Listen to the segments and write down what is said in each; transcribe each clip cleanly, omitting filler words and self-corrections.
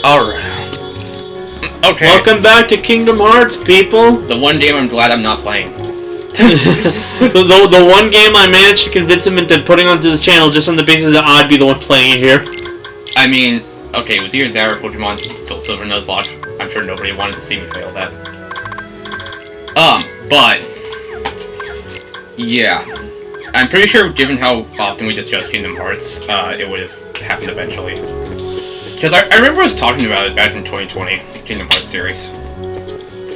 Alright. Okay. Welcome back to Kingdom Hearts, people. The one game I'm glad I'm not playing. the one game I managed to convince him into putting onto this channel just on the basis that I'd be the one playing it here. I mean, okay, it was either that or Pokemon Soul Silver Nuzlocke. I'm sure nobody wanted to see me fail that. But... yeah. I'm pretty sure, given how often we discuss Kingdom Hearts, it would have happened eventually. Because I remember us talking about it back in 2020, Kingdom Hearts series.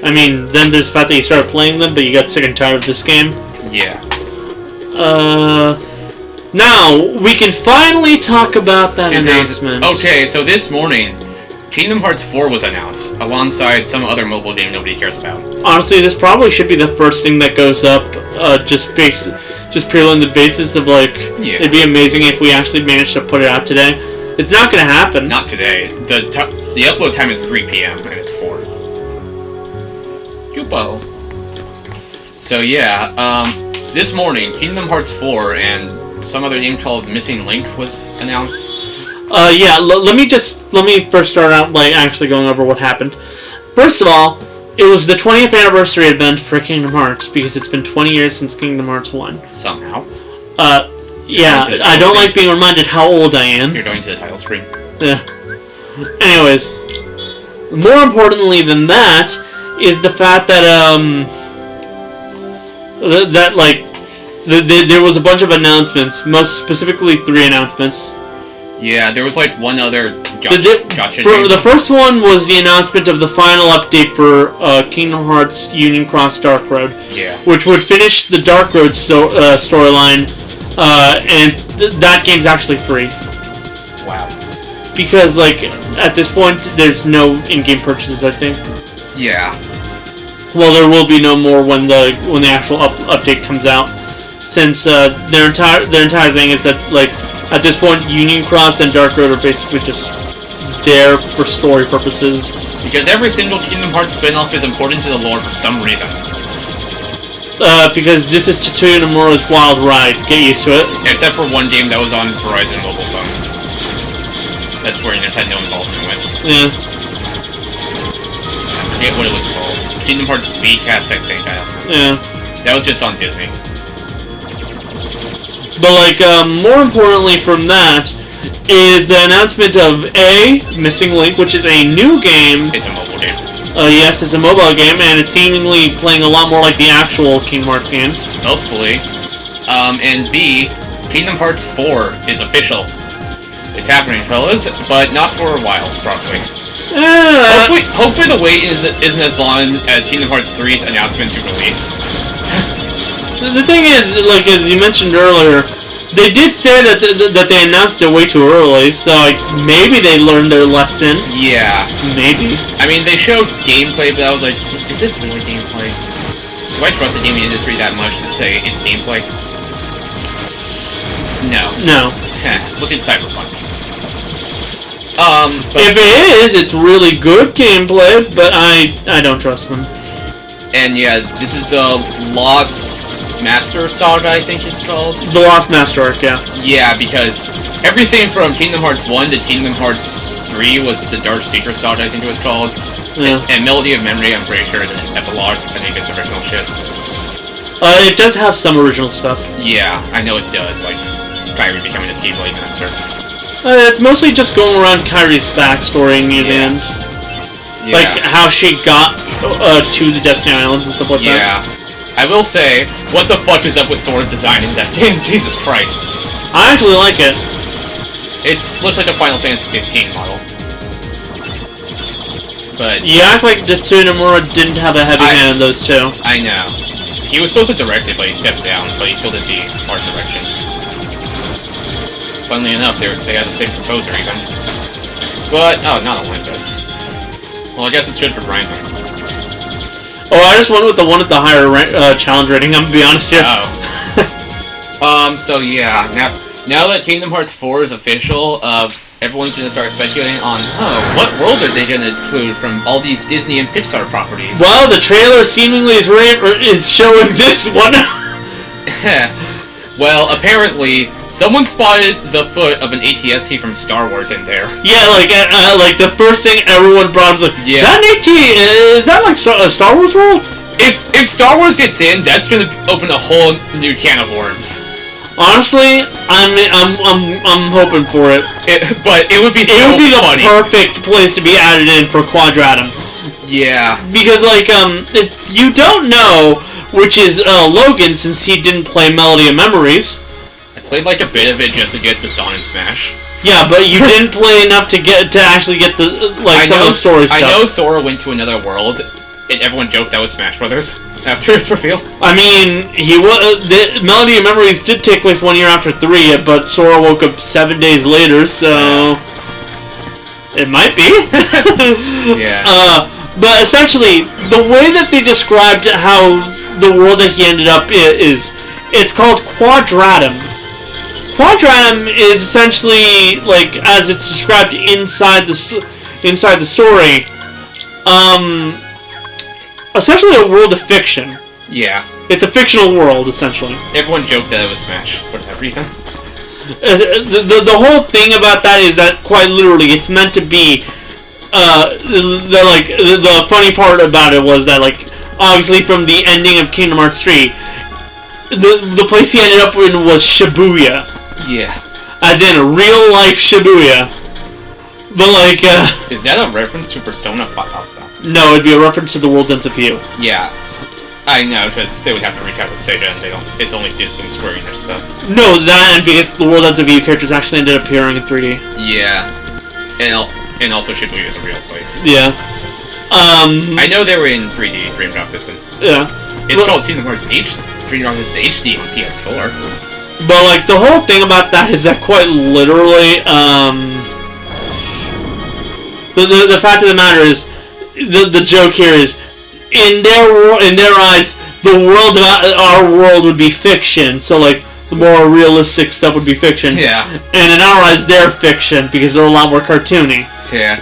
I mean, then there's the fact that you started playing them, but you got sick and tired of this game. Yeah. Now, we can finally talk about that announcement. Okay, so this morning, Kingdom Hearts 4 was announced, alongside some other mobile game nobody cares about. Honestly, this probably should be the first thing that goes up, just purely on the basis of, like, yeah. It'd be amazing if we actually managed to put it out today. It's not gonna happen. Not today. The upload time is 3 p.m. and it's 4. Kupo. So yeah, this morning, Kingdom Hearts 4 and some other game called Missing Link was announced. Yeah, let me first start out by actually going over what happened. First of all, it was the 20th anniversary event for Kingdom Hearts, because it's been 20 years since Kingdom Hearts 1. Somehow. Yeah, I don't like being reminded how old I am. You're going to the title screen. Yeah. Anyways, more importantly than that is the fact that there was a bunch of announcements, most specifically 3 announcements. Yeah, there was like one other gotcha the first one was the announcement of the final update for Kingdom Hearts Union Cross Dark Road. Yeah. Which would finish the Dark Road storyline, and that game's actually free. Wow. Because, like, at this point, there's no in-game purchases, I think. Yeah. Well, there will be no more when the actual update comes out, since their entire thing is that, like, at this point, Union Cross and Dark Road are basically just there for story purposes. Because every single Kingdom Hearts spin-off is important to the lore for some reason. Because this is Tetsuya Nomura's Wild Ride. Get used to it. Except for one game that was on Verizon mobile phones. That's where Nintendo had no involvement with. Yeah. I forget what it was called. Kingdom Hearts V-Cast, I think. I don't know. Yeah. That was just on Disney. But, like, more importantly from that is the announcement of Missing Link, which is a new game. It's a mobile game. Yes, it's a mobile game, and it's seemingly playing a lot more like the actual Kingdom Hearts games. Hopefully. And B, Kingdom Hearts 4 is official. It's happening, fellas, but not for a while, probably. Hopefully the wait isn't as long as Kingdom Hearts 3's announcement to release. The thing is, like, as you mentioned earlier, they did say that they announced it way too early, so, like, maybe they learned their lesson. Yeah. Maybe. I mean, they showed gameplay, but I was like, is this really gameplay? Do I trust the gaming industry that much to say it's gameplay? No. No. Look at Cyberpunk. If it is, it's really good gameplay, but I don't trust them. And yeah, this is the Lost Master Saga, I think it's called. The Lost Master Arc, yeah. Yeah, because everything from Kingdom Hearts 1 to Kingdom Hearts 3 was the Dark Secret Saga, I think it was called. Yeah. And Melody of Memory, I'm pretty sure, is an epilogue. I think it's original shit. It does have some original stuff. Yeah, I know it does, like Kairi becoming a Keyblade Master. It's mostly just going around Kairi's backstory near the end. Yeah. Like, how she got to the Destiny Islands and stuff like that. Yeah. I will say, what the fuck is up with Sora's design in that game? Jesus Christ. I actually like it. It looks like a Final Fantasy 15 model. But... you act like Tetsuya Nomura didn't have a heavy hand in those two. I know. He was supposed to direct it, but he stepped down, but he still did the art direction. Funnily enough, they had the same composer even. But, oh, not Olympus. Well, I guess it's good for grinding. Oh, I just went with the one at the higher challenge rating, I'm gonna be honest here. Oh. So yeah, now that Kingdom Hearts 4 is official, everyone's gonna start speculating on, what world are they gonna include from all these Disney and Pixar properties? Well, the trailer seemingly is showing this one. Well, apparently, someone spotted the foot of an ATST from Star Wars in there. Yeah, like the first thing everyone brought up was like, Yeah. that an AT, is that like a Star Wars world? If Star Wars gets in, that's gonna open a whole new can of worms. Honestly, I'm hoping for it. But it would be so It would be the funny. perfect place to be added in for Quadratum. Yeah. Because, like, if you don't know, which is Logan, since he didn't play Melody of Memories. I played like a bit of it just to get the Sonic Smash. Yeah, but you didn't play enough to actually get the some of the story stuff. I know Sora went to another world, and everyone joked that was Smash Brothers after its reveal. I mean, the Melody of Memories did take place 1 year after 3, but Sora woke up 7 days later, so it might be. Yeah. But essentially, the way that they described how the world that he ended up is, it's called Quadratum. Quadratum is essentially, like, as it's described inside the story, essentially a world of fiction. Yeah. It's a fictional world, essentially. Everyone joked that it was Smash for that reason. The whole thing about that is that, quite literally, it's meant to be, the funny part about it was that, like, obviously from the ending of Kingdom Hearts 3, the place he ended up in was Shibuya. Yeah. As in real life Shibuya. But, like, Is that a reference to Persona 5? I'll stop. No, it'd be a reference to the World Ends of You. Yeah. I know, because they would have to reach out to Sega, and it's only Disney and Square Enix stuff. No, that, and because the World Ends of You characters actually ended up appearing in 3D. Yeah. And also Shibuya is a real place. Yeah. I know they were in 3D, Dream Drop Distance. Yeah. It's called Kingdom Hearts Dream Drop Distance HD on PS4. But, like, the whole thing about that is that quite literally, the fact of the matter is, the joke here is, in their eyes, our world would be fiction. So, like, the more realistic stuff would be fiction. Yeah. And in our eyes, they're fiction because they're a lot more cartoony. Yeah.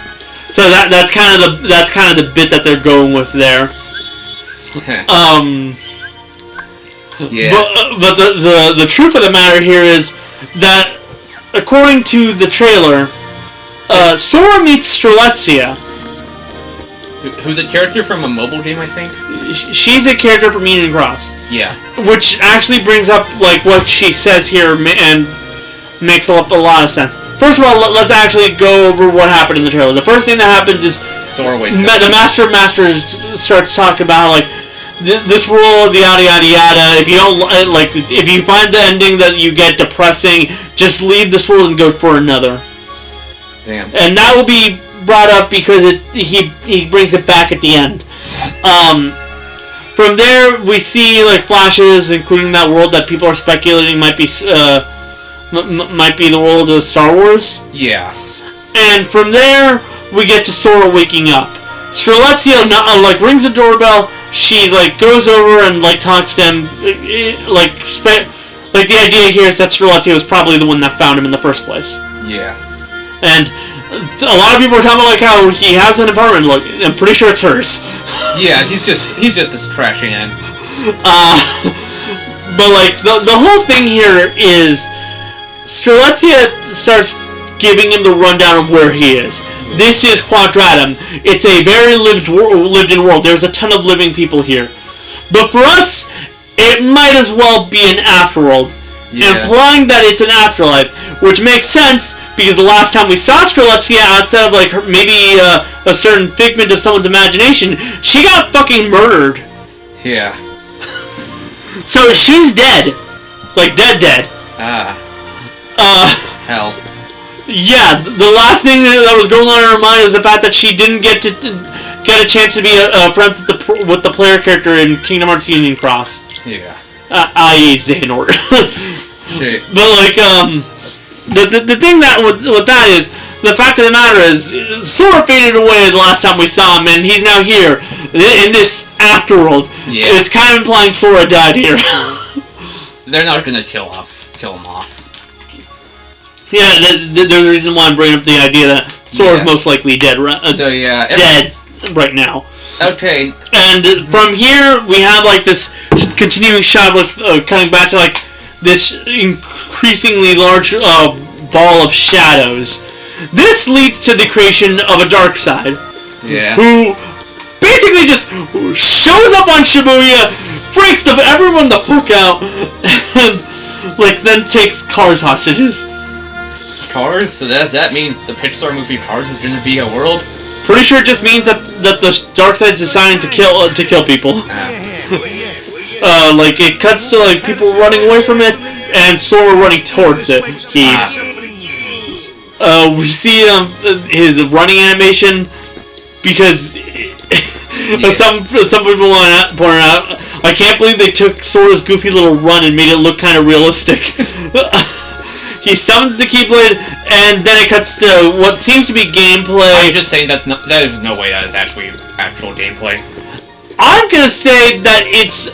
So that's kind of the bit that they're going with there. Yeah. But the truth of the matter here is that, according to the trailer, Sora meets Strelitzia. Who's a character from a mobile game, I think? She's a character from Union Cross. Yeah. Which actually brings up, like, what she says here and makes a lot of sense. First of all, let's actually go over what happened in the trailer. The first thing that happens is Sora wakes the Master of Masters starts talking about, like, this world, yada yada yada. If you don't like, if you find the ending that you get depressing, just leave this world and go for another. Damn. And that will be brought up because he brings it back at the end. From there, we see, like, flashes, including that world that people are speculating might be the world of Star Wars. Yeah. And from there, we get to Sora waking up. Strelitzia, like, rings the doorbell. She, like, goes over and, like, talks to him. Like, the idea here is that Strelitzia was probably the one that found him in the first place. Yeah. And a lot of people are talking about, like, how he has an apartment. Look, I'm pretty sure it's hers. Yeah, he's just this trashing in. But, like, the whole thing here is Strelitzia starts giving him the rundown of where he is. This is Quadratum. It's a very lived-in world. There's a ton of living people here. But for us, it might as well be an afterworld. Yeah. Implying that it's an afterlife, which makes sense because the last time we saw Strelitzia, outside of, like, maybe a certain figment of someone's imagination, she got fucking murdered. Yeah. So she's dead, like dead. Hell. Yeah, the last thing that was going on in her mind is the fact that she didn't get a chance to be friends with the player character in Kingdom Hearts Union Cross. Yeah. I.e. Xehanort. Shit. But, like, the thing that with that is, the fact of the matter is, Sora faded away the last time we saw him, and he's now here, in this afterworld. Yeah. It's kind of implying Sora died here. They're not gonna kill him off. Yeah, there's a reason why I'm bringing up the idea that Sora's most likely dead. Dead right now. Okay. And from here, we have, like, this continuing shot with coming back to, like, this increasingly large ball of shadows. This leads to the creation of a dark side. Yeah. Who basically just shows up on Shibuya, freaks everyone the fuck out, and like then takes Cars hostages. Cars? So does that mean the Pixar movie Cars is going to be a world? Pretty sure it just means that the dark side's deciding to kill people. Like it cuts to like people running away from it and Sora running towards it. We see his running animation because some people want to point out, I can't believe they took Sora's goofy little run and made it look kind of realistic. He summons the Keyblade, and then it cuts to what seems to be gameplay. I'm just saying that is no way that is actually actual gameplay. I'm gonna say that it's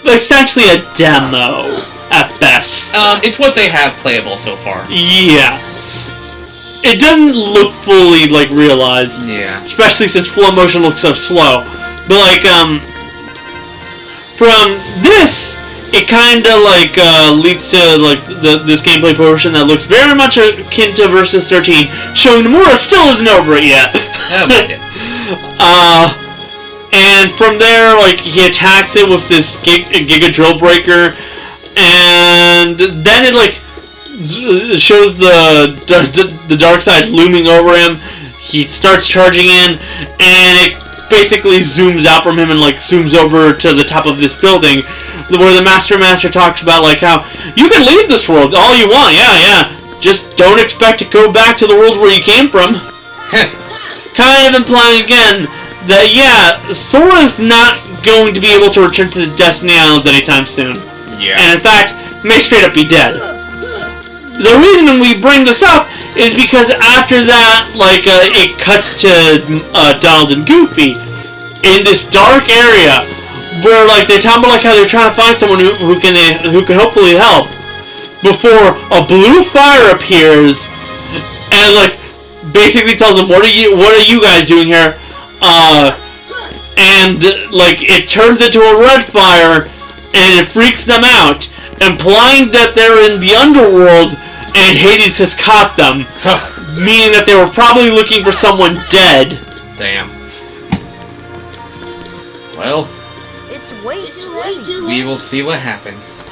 essentially a demo at best. It's what they have playable so far. Yeah. It doesn't look fully, like, realized. Yeah. Especially since flow motion looks so slow. But, like, from this, it kind of, like, leads to, like, this gameplay portion that looks very much akin to Versus 13, showing Nomura still isn't over it yet. And from there, like, he attacks it with this Giga Drill Breaker, and then it, like, shows the dark side looming over him. He starts charging in, and it basically zooms out from him and like zooms over to the top of this building, where the Master talks about like how you can leave this world all you want. Yeah. Just don't expect to go back to the world where you came from. Kind of implying again that Sora's not going to be able to return to the Destiny Islands anytime soon. Yeah. And in fact, may straight up be dead. The reason we bring this up is because after that, like, it cuts to Donald and Goofy in this dark area where, like, they talk about like how they're trying to find someone who can hopefully help. Before a blue fire appears and like basically tells them, "What are you guys doing here?" And like it turns into a red fire and it freaks them out, implying that they're in the underworld and Hades has caught them, meaning that they were probably looking for someone dead. Damn. Well, we will see what happens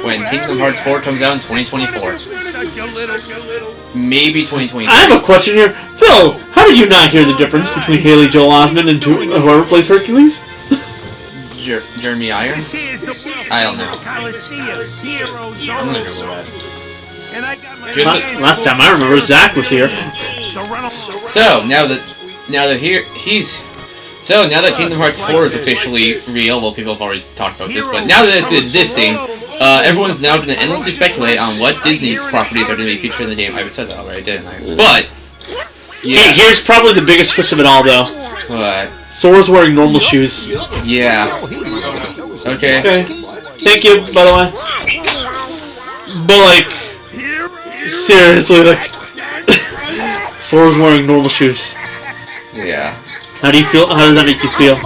when Kingdom Hearts 4 comes out in 2024. Maybe 2023. I have a question here. Phil, how did you not hear the difference between Haley Joel Osment and whoever plays Hercules? Jeremy Irons? I don't know. I'm gonna Google that. Last time I remember, Zach was here. So now that Kingdom Hearts 4 is officially real, well, people have already talked about this, but now that it's existing, everyone's now going to endlessly speculate on what Disney properties are going to be featured in the game. I said that already, didn't I? But yeah. Here's probably the biggest twist of it all, though. What? Sora's wearing normal shoes. Yeah. Okay. Thank you, by the way. But, like, seriously, like, Sora's wearing normal shoes. Yeah. How do you feel? How does that make you feel?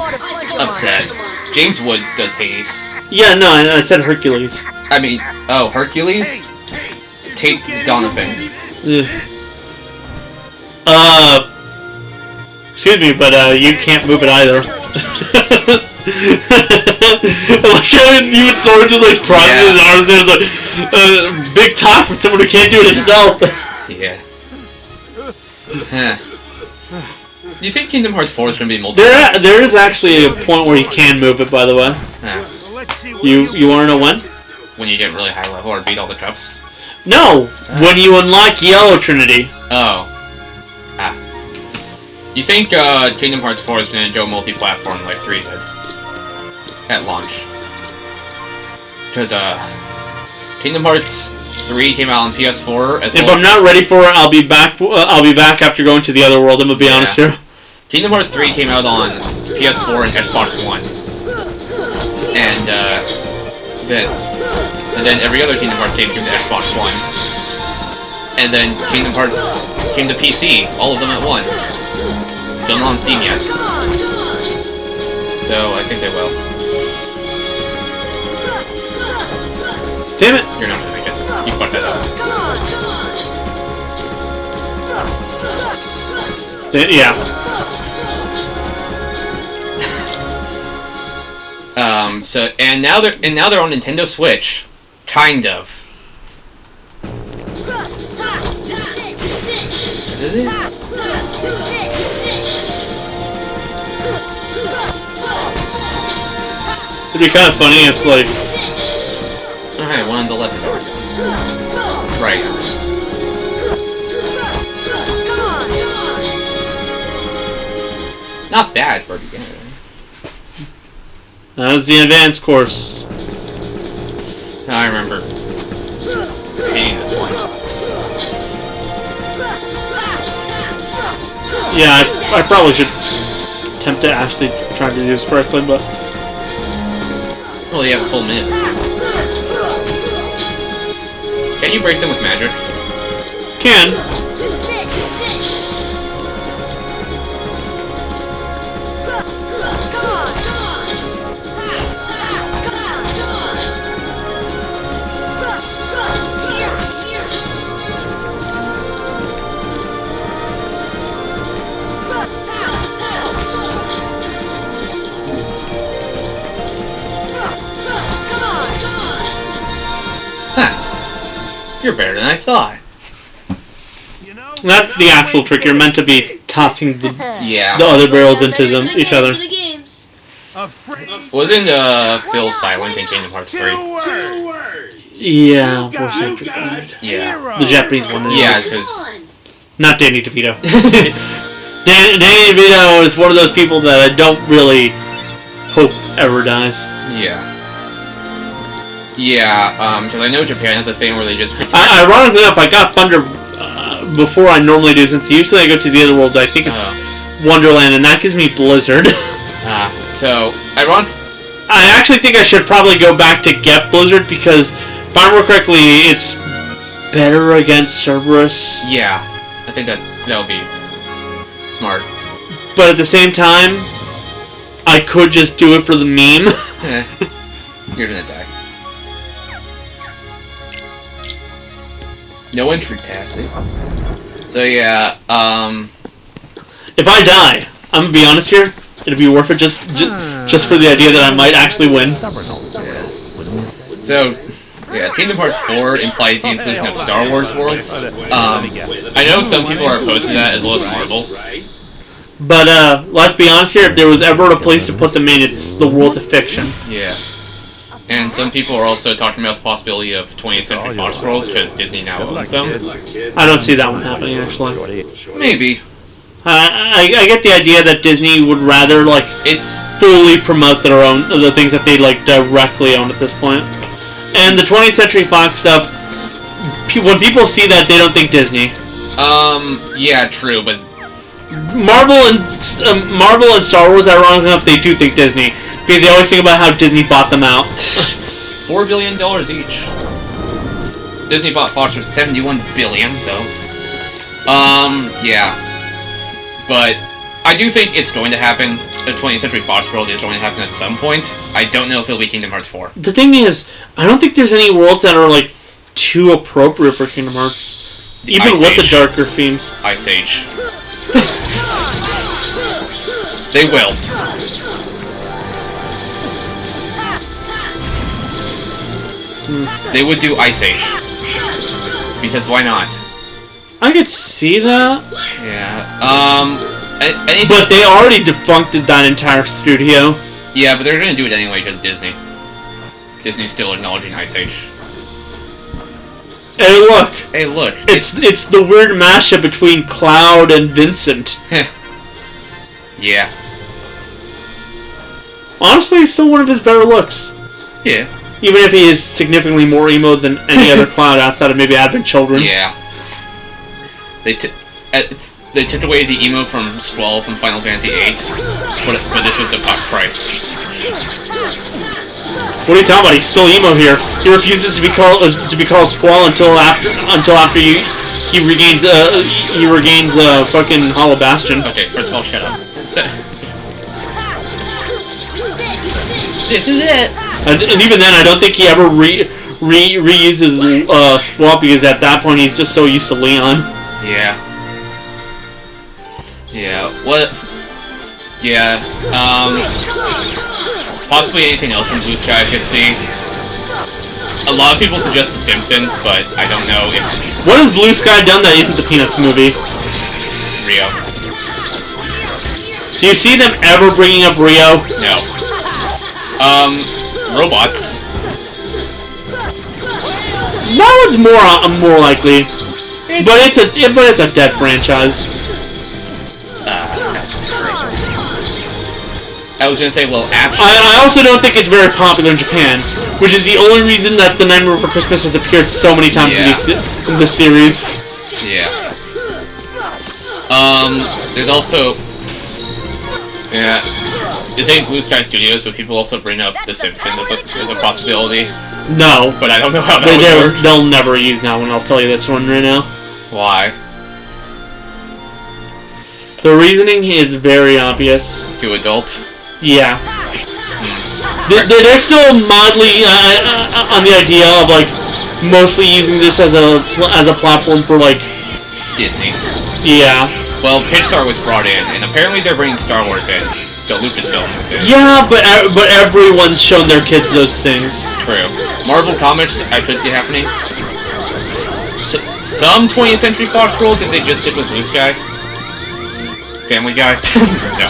Upset. James Woods does Hades. Yeah, no, I said Hercules. I mean, Hercules? Tate Donovan. Excuse me, but you can't move it either. Like even Sora just like crosses his arms and it's like big talk for someone who can't do it himself. Yeah. Do you think Kingdom Hearts 4 is going to be multiplayer? There is actually a point where you can move it, by the way. You want to know when? When you get really high level or beat all the cups? No! When you unlock Yellow Trinity. Oh. You think Kingdom Hearts 4 is going to go multi-platform like 3 did? At launch. Because Kingdom Hearts 3 came out on PS4 as well. If I'm not ready for it, I'll be back after going to the other world, I'm going to be honest here. Kingdom Hearts 3 came out on PS4 and Xbox One. And then every other Kingdom Hearts game came to Xbox One. And then Kingdom Hearts came to PC, all of them at once. Still not on Steam yet. Though I think they will. Damn it! You're not gonna make it. You fucked that up. Yeah. So and now they're on Nintendo Switch, kind of. It'd be kind of funny if, like... Alright, one on the left. Right. Not bad for a beginner. That was the advanced course. I remember hating this one. Yeah, I probably should attempt to actually try to do this correctly, but... Well, you have a full minute this time. Can you break them with magic? Can. You're better than I thought. That's the actual trick. You're meant to be tossing the Yeah. other barrels into each other. Wasn't Phil silent in Kingdom Hearts 3? Yeah, unfortunately. Yeah. The Japanese one. Yeah, because... Not Danny DeVito. Danny DeVito is one of those people that I don't really hope ever dies. Yeah. Yeah, because I know Japan has a thing where they just... Ironically enough, I got Thunder before I normally do, since usually I go to the other worlds. I think it's Wonderland, and that gives me Blizzard. So, I actually think I should probably go back to get Blizzard, because if I remember correctly, it's better against Cerberus. Yeah, I think that would be smart. But at the same time, I could just do it for the meme. You're gonna die. No entry pass it. So yeah, if I die, I'm gonna be honest here, it'll be worth it just for the idea that I might actually win. Yeah. So, yeah, Kingdom Hearts 4 implies the inclusion of Star Wars worlds. I know some people are opposed to that, as well as Marvel. But let's be honest here, if there was ever a place to put them in, it's the world of fiction. Yeah. And some people are also talking about the possibility of 20th Century Fox worlds, because Disney now owns them. I don't see that one happening, actually. Maybe. I get the idea that Disney would rather, like, It's fully promote the things that they, like, directly own at this point. And the 20th Century Fox stuff, when people see that, they don't think Disney. Yeah, true, but... Marvel and Star Wars, ironically enough, they do think Disney. Because they always think about how Disney bought them out. $4 billion each. Disney bought Fox for $71 billion, though. Yeah. But I do think it's going to happen. The 20th Century Fox world is going to happen at some point. I don't know if it'll be Kingdom Hearts 4. The thing is, I don't think there's any worlds that are, like, too appropriate for Kingdom Hearts. Even with the darker themes. Ice Age. They will. They would do Ice Age. Because why not? I could see that. Yeah. But they already defuncted that entire studio. Yeah, but they're gonna do it anyway because Disney. Disney's still acknowledging Ice Age. Hey, look. Hey, look. It's the weird mashup between Cloud and Vincent. Yeah. Honestly, he's still one of his better looks. Yeah. Even if he is significantly more emo than any other Cloud outside of maybe Advent Children. Yeah. They took away the emo from Squall from Final Fantasy VIII, but this was a top price. What are you talking about? He's still emo here. He refuses to be called Squall until after he regains fucking Hollow Bastion. Okay, first of all, shut up. This is it. And even then, I don't think he ever reuses Squall because at that point he's just so used to Leon. Yeah. Yeah. What? Yeah. Possibly anything else from Blue Sky I could see. A lot of people suggest The Simpsons, but I don't know if... What has Blue Sky done that isn't the Peanuts movie? Rio. Do you see them ever bringing up Rio? No. Robots. That one's more likely. But it's a dead franchise. I was gonna say, well, actually... I also don't think it's very popular in Japan, which is the only reason that The Nightmare Before Christmas has appeared so many times in this series. Yeah. There's also... Yeah. This ain't Blue Sky Studios, but people also bring up The Simpsons as a possibility. No. But I don't know how that would work. They'll never use that one, I'll tell you this one right now. Why? The reasoning is very obvious. Too adult? Yeah. They're still mildly on the idea of, like, mostly using this as a platform for, like... Disney. Yeah. Well, Pixar was brought in, and apparently they're bringing Star Wars in. So Lucasfilm is in. Yeah, but everyone's shown their kids those things. True. Marvel Comics, I could see happening. Some 20th Century Fox worlds if they just stick with Blue Sky. Family Guy? No.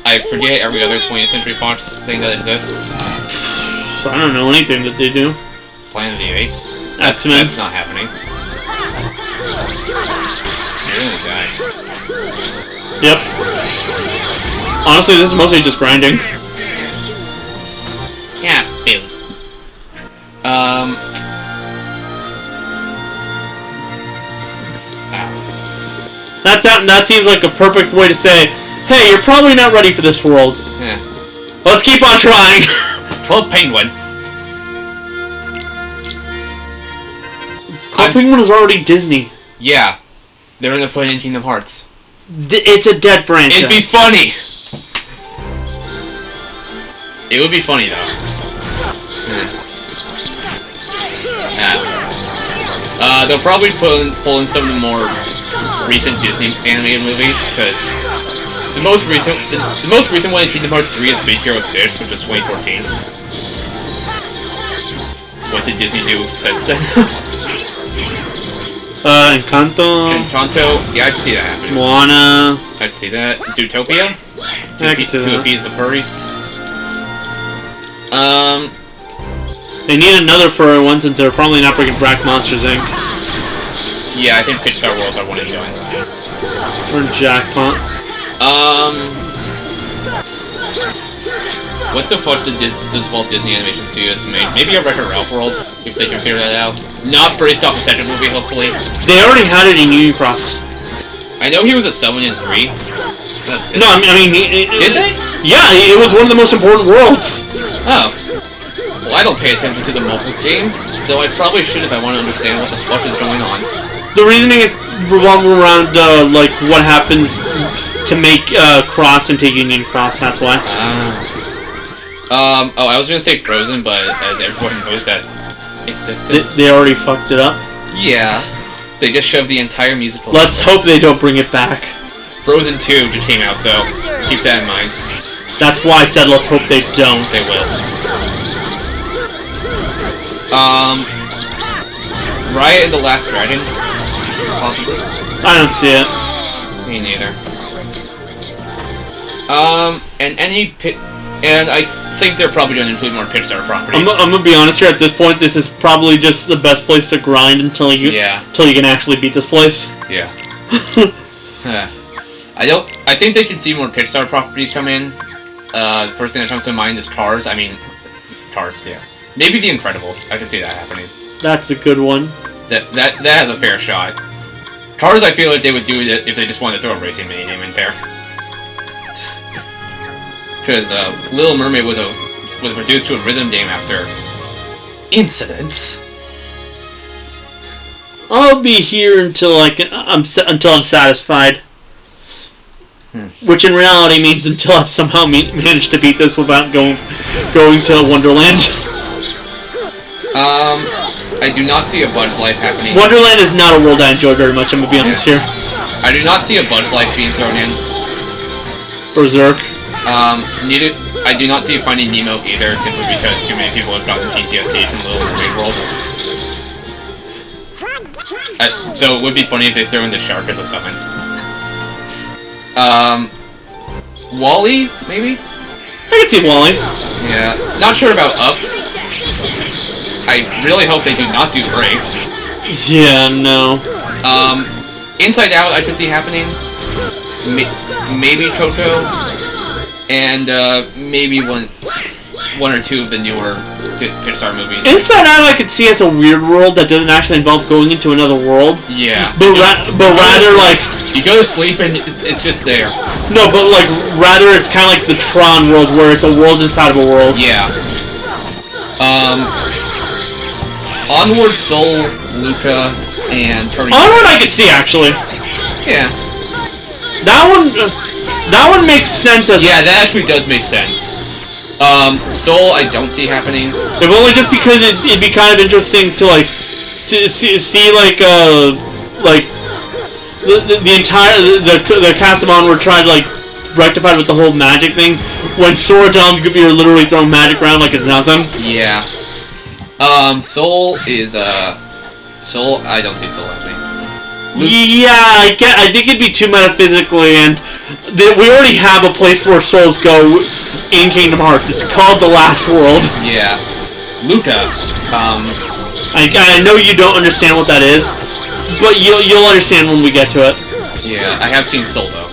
I forget every other 20th Century Fox thing that exists. I don't know anything that they do. Planet of the Apes? X-Men. That's not happening. You're gonna die. Yep. Honestly, this is mostly just grinding. Yeah, Phil. That seems like a perfect way to say, hey, you're probably not ready for this world. Yeah. Let's keep on trying. Club Penguin. Club Penguin is already Disney. Yeah. They're gonna put it in Kingdom Hearts. It's a dead franchise. It'd be funny. It would be funny though. They'll probably pull in some of the more recent Disney animated movies, because the most recent one in Kingdom Hearts 3 is Big Hero 6, which was 2014. What did Disney do since then? Encanto. Encanto, yeah, I can see that happening. Moana. I can see that. Zootopia? To appease the furries. They need another furry one since they're probably not bringing back Monsters Inc. Yeah, I think Pixar Worlds are one of going. Or Jackpot. What the fuck did Walt Disney Animation Studios make? Maybe a Wreck-It Ralph World, if they can figure that out. Not based off the second movie, hopefully. They already had it in Unicross. I know he was a summon in 3. No, I mean... Did they? Yeah, it was one of the most important worlds. Oh. Well, I don't pay attention to the multiple games, though I probably should if I want to understand what the fuck is going on. The reasoning is revolving around, like, what happens to make Cross into Union Cross, that's why. Oh, I was gonna say Frozen, but as everyone knows that existed. They already fucked it up? Yeah. They just shoved the entire musical. Let's hope they don't bring it back. Frozen 2 just came out, though. Keep that in mind. That's why I said let's hope they don't. They will. Raya and the Last Dragon? Possibly. I don't see it. Me neither. And I think they're probably going to include more Pixar properties. I'm gonna be honest here. At this point, this is probably just the best place to grind until you can actually beat this place. Yeah. I think they can see more Pixar properties come in. The first thing that comes to mind is Cars. Cars. Yeah. Maybe The Incredibles. I can see that happening. That's a good one. That has a fair shot. Cars, I feel like they would do it if they just wanted to throw a racing minigame in there. Because Little Mermaid was reduced to a rhythm game after incidents. I'll be here until I'm satisfied. Which in reality means until I've somehow managed to beat this without going to Wonderland. I do not see a Bud's Life happening. Wonderland is not a world I enjoy very much, I'm gonna be honest here. I do not see a Bud's Life being thrown in. Berserk. I do not see Finding Nemo either, simply because too many people have gotten PTSD from Little Mermaid World. Though it would be funny if they throw in the shark as a summon. Wall-E, maybe? I can see Wall-E. Yeah. Not sure about Up. I really hope they do not do Brave. Yeah, no. Inside Out I could see happening. Maybe Coco. And, maybe one or two of the newer Pixar movies. Inside Out I could see as a weird world that doesn't actually involve going into another world. Yeah. But rather like... You go to sleep and it's just there. No, but like, rather it's kind of like the Tron world where it's a world inside of a world. Yeah. Onward, Soul, Luca, and Turning Onward I could see, actually. Yeah. That one makes sense as... Yeah, that actually does make sense. Soul I don't see happening. If only just because it'd be kind of interesting to, like, see like, the entire the cast of Onward tried to like rectify with the whole magic thing when Sora tells you you're literally throwing magic around like it's nothing. Yeah. Soul is Soul. I don't see Soul happening. Yeah, I think it'd be too metaphysically, and we already have a place where souls go in Kingdom Hearts. It's called the Last World. Yeah. Luca. I know you don't understand what that is. But you'll understand when we get to it. Yeah, I have seen Soul though.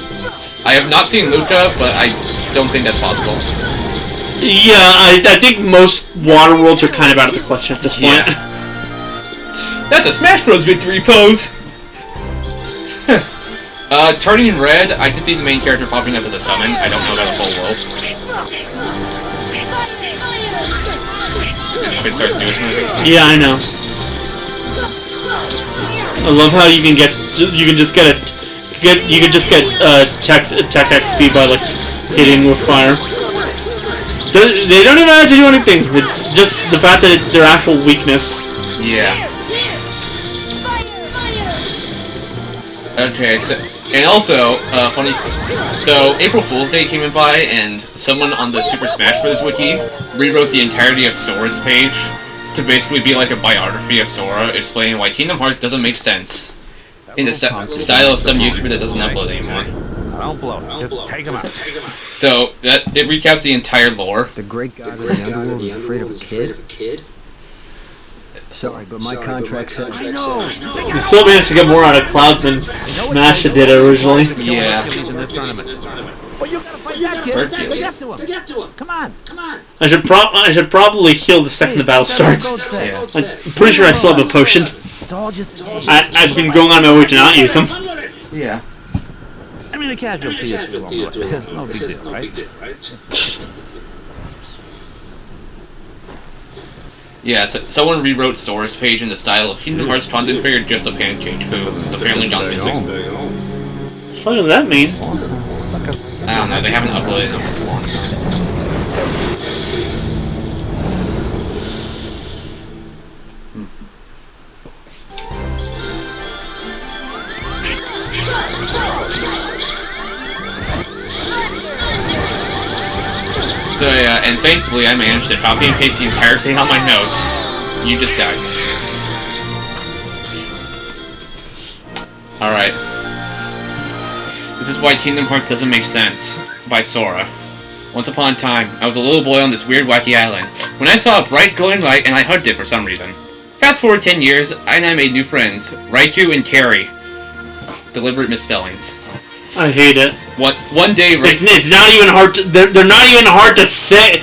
I have not seen Luca, but I don't think that's possible. Yeah, I think most water worlds are kind of out of the question at this point. That's a Smash Bros. Victory pose! Turning Red, I can see the main character popping up as a summon. I don't know about the full world. It's Pixar's newest movie. Yeah, I know. I love how you can just get tech XP by like hitting with fire. They don't even have to do anything. It's just the fact that it's their actual weakness. Yeah. Okay, so and also funny. So April Fool's Day came by, and someone on the Super Smash Bros. Wiki rewrote the entirety of Sora's page to basically be like a biography of Sora, explaining why Kingdom Hearts doesn't make sense in the style of some YouTuber that doesn't upload anymore. Don't blow it. Just take him out. So it recaps the entire lore. The great god of the underworld is afraid of a kid? Sorry, but my contract said... You still managed to get more out of Cloud than Smash did originally. Yeah. But you gotta fight that kid. Get to him. Come on. I should probably heal the second the battle starts. Yeah. I'm pretty sure I still have a potion. It's all just... I've been going on my way to not use them. Yeah. I mean, the casualty is it's no big deal, right? Yeah, so someone rewrote Sora's page in the style of Kingdom Hearts content creator Just a Pancake, who has apparently gone missing. What does that mean? I don't know, they haven't uploaded it in a long time. So yeah, and thankfully I managed to copy and paste the entire thing on my notes. You just died. Alright. This is why Kingdom Hearts doesn't make sense, by Sora. Once upon a time, I was a little boy on this weird wacky island, when I saw a bright glowing light and I hugged it for some reason. Fast forward 10 years, and I made new friends, Raikou and Carrie. Deliberate misspellings. I hate it. One day, it's not even hard to, they're not even hard to say,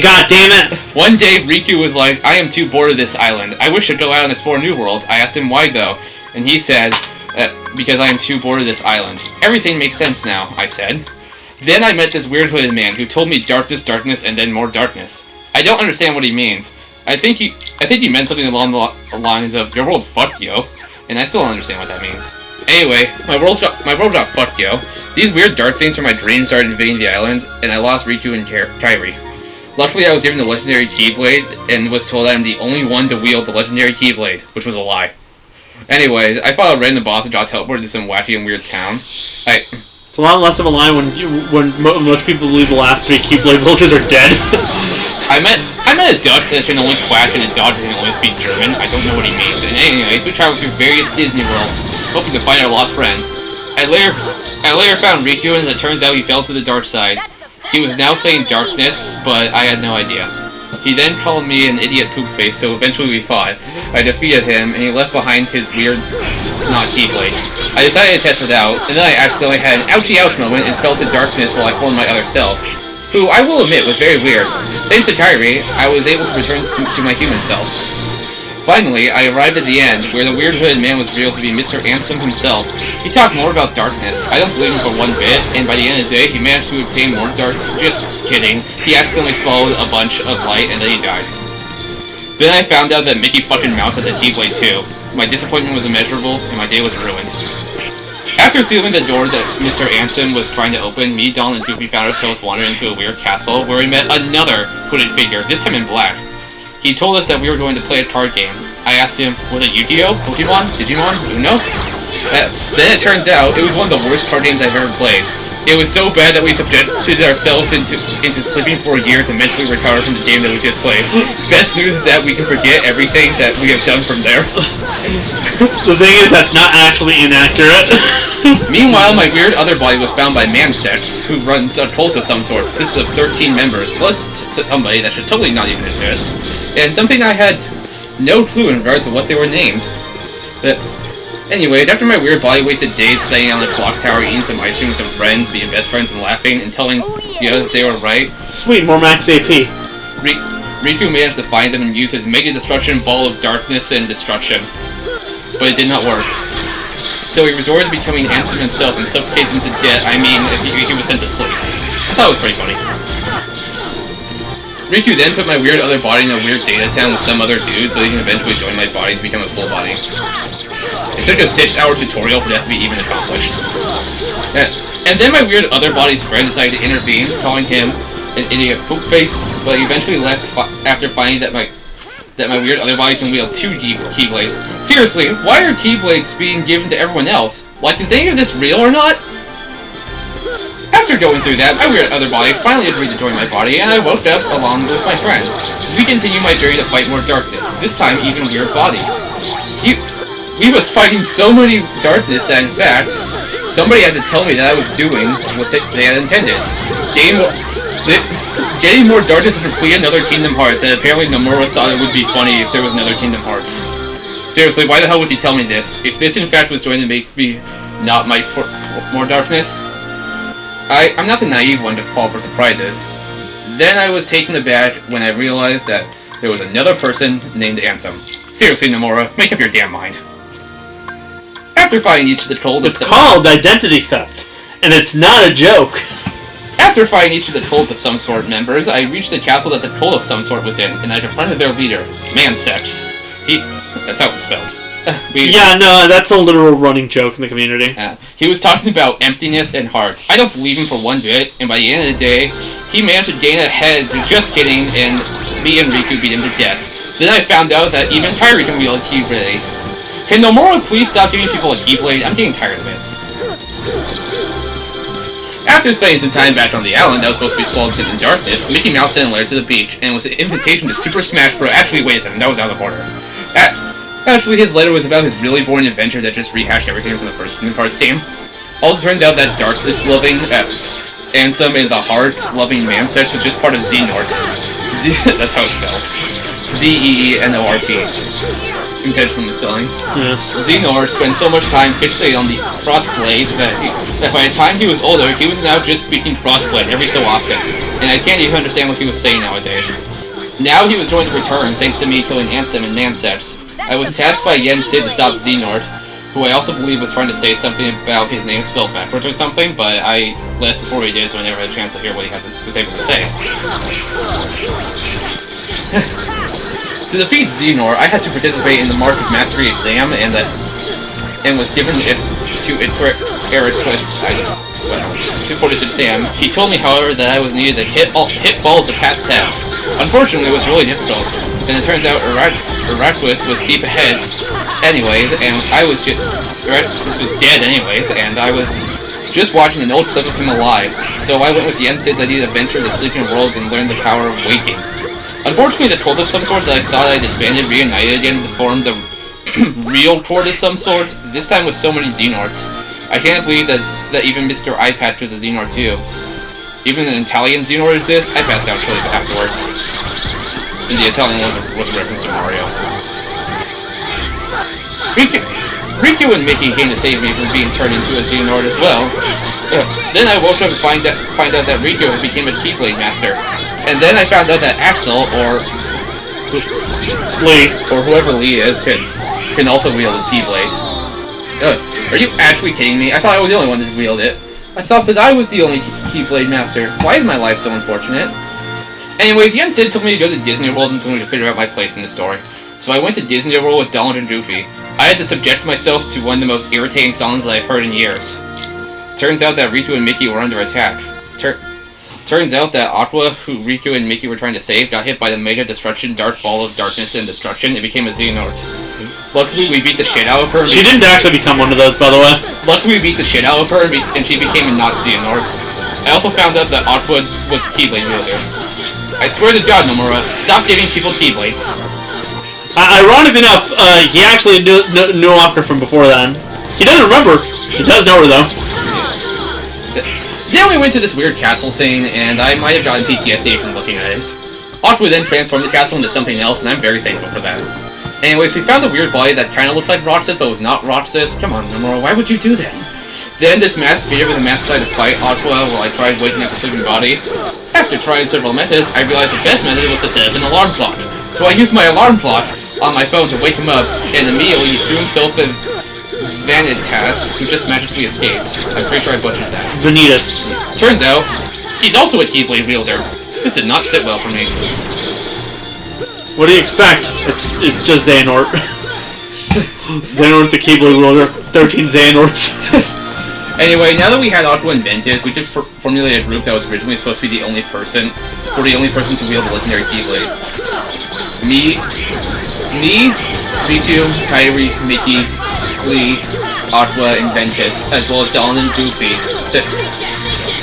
god damn it. One day, Riku was like, I am too bored of this island. I wish to go out and explore new worlds. I asked him why though, and he said, because I am too bored of this island. Everything makes sense now, I said. Then I met this weird hooded man who told me darkness, darkness, and then more darkness. I don't understand what he means. I think he meant something along the lines of, your world fucked you, and I still don't understand what that means. Anyway, my world got fucked, yo. These weird dark things from my dreams started invading the island, and I lost Riku and Kairi. Luckily, I was given the legendary Keyblade, and was told I'm the only one to wield the legendary Keyblade, which was a lie. Anyways, I fought a random boss and got teleported to some wacky and weird town. It's a lot less of a lie when most people believe the last 3 Keyblade villagers are dead. I met a duck that can only quack and a dog that can only speak German. I don't know what he means. And anyways, we traveled through various Disney worlds, hoping to find our lost friends. I later found Riku, and it turns out he fell to the dark side. He was now saying darkness, but I had no idea. He then called me an idiot poop face, so eventually we fought. I defeated him, and he left behind his weird, not Keyblade. I decided to test it out, and then I accidentally had an ouchie ouch moment and fell to darkness while I formed my other self, who I will admit was very weird. Thanks to Kairi, I was able to return to my human self. Finally, I arrived at the end, where the weird hooded man was revealed to be Mr. Ansem himself. He talked more about darkness. I don't believe him for one bit, and by the end of the day, he managed to obtain more dark. Just kidding. He accidentally swallowed a bunch of light, and then he died. Then I found out that Mickey fucking Mouse has a Keyblade too. My disappointment was immeasurable, and my day was ruined. After sealing the door that Mr. Ansem was trying to open, me, Dawn, and Goofy found ourselves wandering into a weird castle, where we met another hooded figure, this time in black. He told us that we were going to play a card game. I asked him, was it Yu-Gi-Oh? Pokemon? Digimon? Uno? Then it turns out, it was one of the worst card games I've ever played. It was so bad that we subjected ourselves into sleeping for a year to mentally recover from the game that we just played. Best news is that we can forget everything that we have done from there. The thing is, that's not actually inaccurate. Meanwhile, my weird other body was found by Mansex, who runs a cult of some sort. Consists of 13 members, plus somebody that should totally not even exist. And something I had no clue in regards to what they were named. Anyways, after my weird body wasted days staying on the clock tower, eating some ice cream with some friends, being best friends and laughing, and telling the others that they were right. Sweet, more max AP. Riku managed to find them and use his Mega Destruction Ball of Darkness and Destruction. But it did not work. So he resorted to becoming Ansem himself and suffocated him to death. I mean, he was sent to sleep. I thought it was pretty funny. Riku then put my weird other body in a weird data town with some other dude so he can eventually join my body to become a full body. It took a 6-hour tutorial for that to be even accomplished. And then my weird other body's friend decided to intervene, calling him an idiot poop face, but he eventually left after finding that my weird other body can wield 2 Keyblades. Seriously, why are Keyblades being given to everyone else? Like, is any of this real or not? After going through that, my weird other body finally agreed to join my body, and I woke up along with my friend. We continue my journey to fight more darkness, this time even weird bodies. We was fighting so many darkness that, in fact, somebody had to tell me that I was doing what they had intended. Getting more darkness to complete another Kingdom Hearts, and apparently Nomura thought it would be funny if there was another Kingdom Hearts. Seriously, why the hell would you tell me this? If this in fact was going to make me not fight for more darkness? I'm not the naive one to fall for surprises. Then I was taken aback when I realized that there was another person named Ansem. Seriously, Nomura, make up your damn mind. After finding each of the cult It's called identity theft, and it's not a joke. After fighting each of the cult of some sort members, I reached the castle that the cult of some sort was in, and I confronted their leader, Mansex. That's how it's spelled. Yeah, no, that's a literal running joke in the community. He was talking about emptiness and heart. I don't believe him for one bit, and by the end of the day, he managed to gain a head through just kidding, and me and Riku beat him to death. Then I found out that even Kairi can wield a Keyblade. Can Nomura please stop giving people a Keyblade? I'm getting tired of it. After spending some time back on the island that was supposed to be swallowed in darkness, Mickey Mouse sent a letter to the beach, and it was an invitation to Super Smash Bros. Actually, wait a second, that was out of order. Actually, his letter was about his really boring adventure that just rehashed everything from the first Kingdom Hearts game. Also turns out that darkness-loving Ansem and the heart-loving Mansex was just part of Xenort. That's how it's spelled. Z-E-E-N-O-R-T. Intentional misspelling. Yeah. Xenor spent so much time fixated on the crossblade that by the time he was older, he was now just speaking crossblade every so often, and I can't even understand what he was saying nowadays. Now he was going to return thanks to me killing Ansem and Mansex. I was tasked by Yen Sid to stop Xenort, who I also believe was trying to say something about his name spelled backwards or something, but I left before he did, so I never had a chance to hear what he was able to say. To defeat Xenor, I had to participate in the Mark of Mastery exam, and was given to Eric Twist, 2:46 a.m. He told me, however, that I was needed to hit balls to pass tests. Unfortunately, it was really difficult, and it turns out Erasmus was deep ahead anyways, and Erasmus was dead anyways, and I was just watching an old clip of him alive. So I went with the Yen-Sid's idea to venture the sleeping worlds and learn the power of waking. Unfortunately, the cult of some sort that I thought I disbanded reunited again to form the real court of some sort, this time with so many Xenorts. I can't believe that even Mr. Eyepatch was a Xenort too. Even an Italian Xenort exists. I passed out shortly afterwards. And the Italian was a reference to Mario. Riku and Mickey came to save me from being turned into a Xenort as well. Then I woke up and find out that Riku became a Keyblade Master. And then I found out that Axel, or Lee, or whoever Lee is, can also wield a Keyblade. Are you actually kidding me? I thought I was the only one that wield it. I thought that I was the only Keyblade Master. Why is my life so unfortunate? Anyways, Yen-Sid told me to go to Disney World and told me to figure out my place in the story. So I went to Disney World with Donald and Goofy. I had to subject myself to one of the most irritating songs that I've heard in years. Turns out that Riku and Mickey were under attack. Turns out that Aqua, who Riku and Mickey were trying to save, got hit by the Mega Destruction Dark Ball of Darkness and Destruction and became a Xenort. Luckily, we beat the shit out of her. She didn't actually become one of those, by the way. Luckily, we beat the shit out of her, and she became a not Xenort. I also found out that Aqua was a Keyblade wielder. I swear to God, Nomura, stop giving people Keyblades. Ironically enough, he actually knew Aqua from before then. He doesn't remember. He does know her, though. Then we went to this weird castle thing, and I might have gotten PTSD from looking at it. Aqua then transformed the castle into something else, and I'm very thankful for that. Anyways, we found a weird body that kind of looked like Roxas, but was not Roxas. Come on, Nomura, why would you do this? Then this masked figure with a mask decided to fight Aqua while I tried waking up the sleeping body. After trying several methods, I realized the best method was to set up an alarm clock. So I used my alarm clock on my phone to wake him up, and immediately he threw himself in Vanitas, who just magically escaped. I'm pretty sure I butchered that. Vanitas. Turns out, he's also a Keyblade wielder. This did not sit well for me. What do you expect? It's just Xehanort. Xehanort's a Keyblade wielder. 13 Xehanorts. Anyway, now that we had Aqua and Ventus, we could formulate a group that was originally supposed to be the only person to wield the legendary Keyblade. Me, Riku, Kairi, Mickey, Lee, Aqua, and Ventus, as well as Donald and Goofy.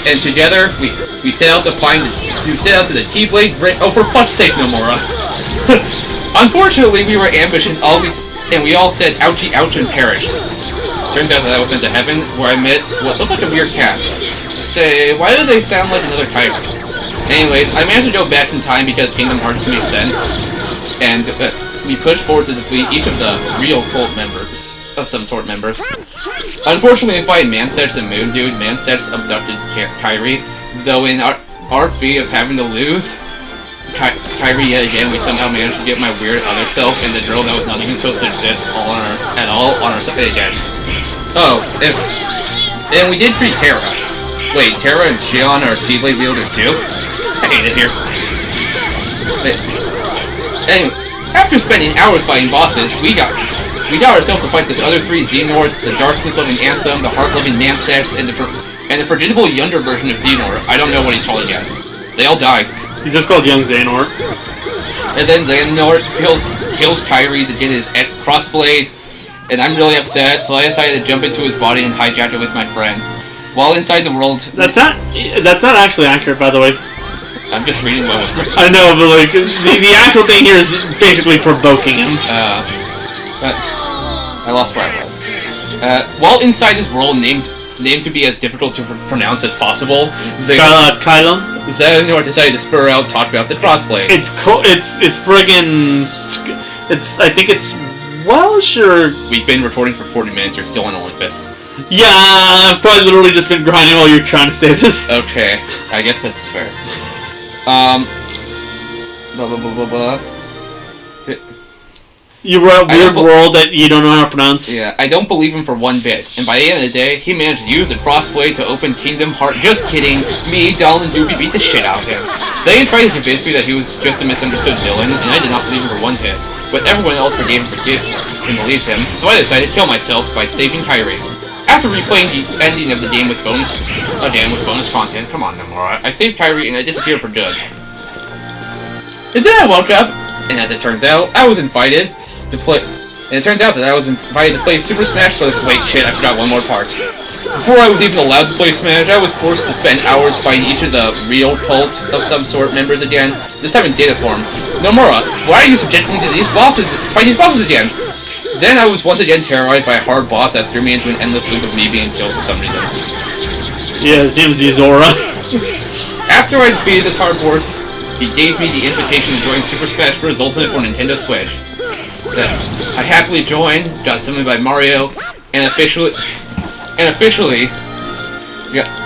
And together, we set out to the Keyblade Ring. Oh, for fuck's sake, Nomura! Unfortunately, we were ambushed and we all said ouchie ouch and perished. Turns out that I was sent to heaven, where I met what looked like a weird cat. Say, why do they sound like another Kairi? Anyways, I managed to go back in time because Kingdom Hearts makes sense. And we pushed forward to defeat each of the real cult members. Of some sort members. Unfortunately, we fight Mansex and Moon Dude. Mansex abducted Kairi, though in our feat of having to lose Kairi yet again, we somehow managed to get my weird other self and the girl that was not even supposed to exist on our side again. Oh, and we did free Terra. Wait, Terra and Shion are Keyblade wielders too? I hate it here. Anyway, after spending hours fighting bosses, we got ourselves to fight the other three Xenorts, the darkness-loving Ansem, the heart-loving Mansex, and the forgettable younger version of Xenort. I don't know what he's called again. They all died. He's just called Young Xehanort. And then Xehanort kills Kairi to get his crossblade, and I'm really upset, so I decided to jump into his body and hijack it with my friends. While inside the world... That's not actually accurate, by the way. I'm just reading what was written. I know, but like, the actual thing here is basically provoking him. I lost where I was. While inside his world, named to be as difficult to pronounce as possible, Xehanort decided to spur out, talk about the crossblade. It's friggin'... I think it's Welsh, or... We've been recording for 40 minutes, you're still on Olympus. Yeah, I've probably literally just been grinding while you're trying to say this. Okay, I guess that's fair. Blah blah blah blah blah. You were a weird world that you don't know how to pronounce. Yeah, I don't believe him for one bit. And by the end of the day, he managed to use a crossblade to open Kingdom Hearts. Just kidding. Me, Donald, and Goofy beat the shit out of him. They tried to convince me that he was just a misunderstood villain, and I did not believe him for one bit. But everyone else forgave him and believed him, so I decided to kill myself by saving Kairi. After replaying the ending of the game with bonus content, come on, Nomura, I saved Kyrie and I disappeared for good. And then I woke up, and as it turns out, I was invited to play. And it turns out that I was invited to play Super Smash Bros. Wait, shit, I forgot one more part. Before I was even allowed to play Smash, I was forced to spend hours fighting each of the real cult of some sort members again. This time in data form. Nomura, why are you subjecting me to these bosses? Fight these bosses again. Then I was once again terrorized by a hard boss that threw me into an endless loop of me being killed for some reason. Yeah, his name is Yuzora. After I defeated this hard boss, he gave me the invitation to join Super Smash Bros. Ultimate for Nintendo Switch. I happily joined, got summoned by Mario, and officially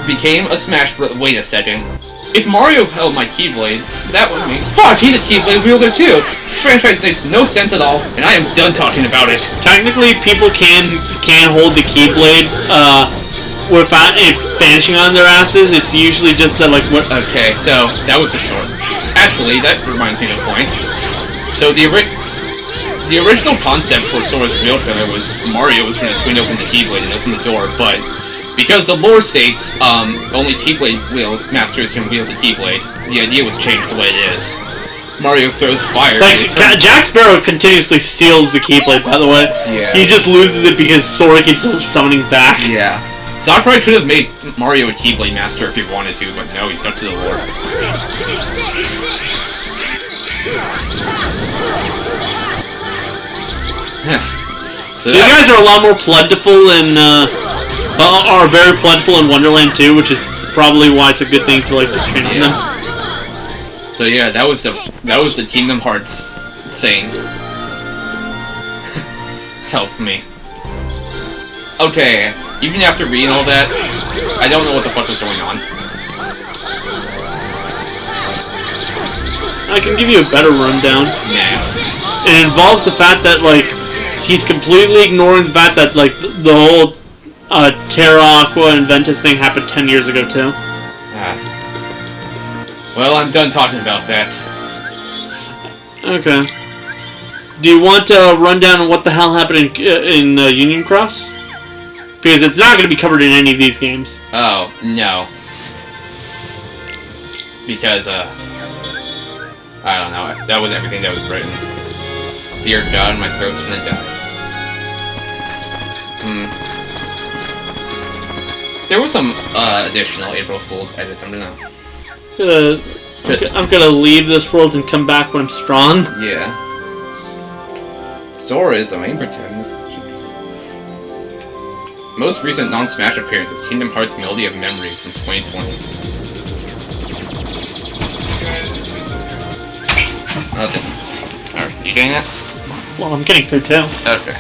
became a Smash Bros. Wait a second. If Mario held my Keyblade, that would mean fuck, he's a Keyblade wielder too. This franchise makes no sense at all, and I am done talking about it. Technically, people can hold the Keyblade without it vanishing on their asses. It's usually just that like what. Okay, so that was the story. Actually, that reminds me of a point. So the original concept for Sora's real trailer was Mario was going to swing open the Keyblade and open the door, but because the lore states only Keyblade masters can wield the Keyblade, the idea was changed to what it is. Mario throws fire. Like, Jack Sparrow continuously steals the Keyblade, by the way. Yeah. He just loses it because Sora keeps summoning back. Yeah. Sakurai could have made Mario a Keyblade master if he wanted to, but no, he stuck to the lore. So these guys are a lot more plentiful and are very plentiful in Wonderland too, which is probably why it's a good thing to like just train on them. So yeah, that was the Kingdom Hearts thing. Help me. Okay, even after reading all that, I don't know what the fuck is going on. I can give you a better rundown. Nah. It involves the fact that like he's completely ignoring the fact that like the whole Terra Aqua and Ventus thing happened 10 years ago too. Well, I'm done talking about that. Okay. Do you want a rundown on what the hell happened in Union Cross? Because it's not going to be covered in any of these games. Oh, no. Because, I don't know. That was everything that was written. Dear God, my throat's gonna die. There was some additional April Fool's edits. I'm gonna leave this world and come back when I'm strong. Yeah. Zora is the main protagonist. Most recent non-Smash appearance is Kingdom Hearts Melody of Memory from 2020. Okay. Alright, you getting that? Well, I'm getting through too. Okay.